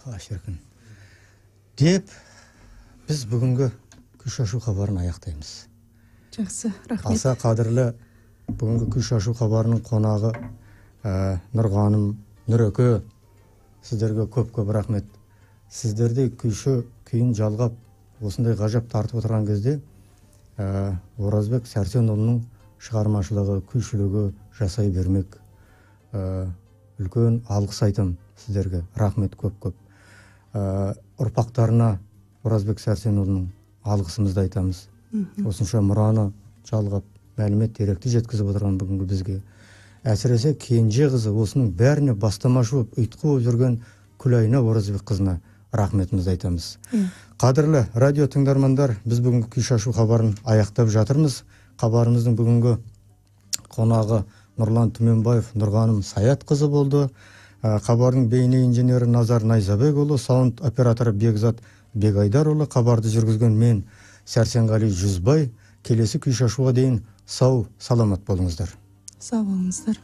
шіркін. Деп, біз бүгінгі күй шашу хабарын аяқтаймыз. Жақсы, рахмет. Аса қадірлі бүгінгі күй шашу хабарының қонағы Нұрғаным, Нұрөке, сіздерге көп-көп рахмет. Сіздерде күйші күйін жалғап, осындай ғажап тартып отырған кезде Оразбек Сәрсенұлының шығармашылығы, күйшілігі жасай бермек. Үлкен алғыс айтам сіздерге. Рахмет көп-көп. Ұрпақтарына Оразбек Сәрсенұлының алғысымызды айтамыз. Осынша мұраны жалғап, мәлімет деректі жеткізіп отырған бүгінгі бізге. Әсіресе кенже қызы осының бәріне бастамашы болып, ұйытқы болып жүрген Күлайна Оразбек қызына рахметімізді айтамыз. Қадірлі радио тыңдармандар, біз бүгінгі күй шашу хабарын аяқтап жатырмыз. Хабарымыздың бүгінгі қонағы Нұрлан Түменбаев, Нұрғаным Саят қызы болды. Хабардың бейне инженері Назар Найзабекұлы, саунд операторы Бекзат Бегайдарұлы, хабарды жүргізген мен Сәрсенғали Жүзбай. Келесі күй шашуға дейін сау, саламат болыңыздар. Сау болыңыздар.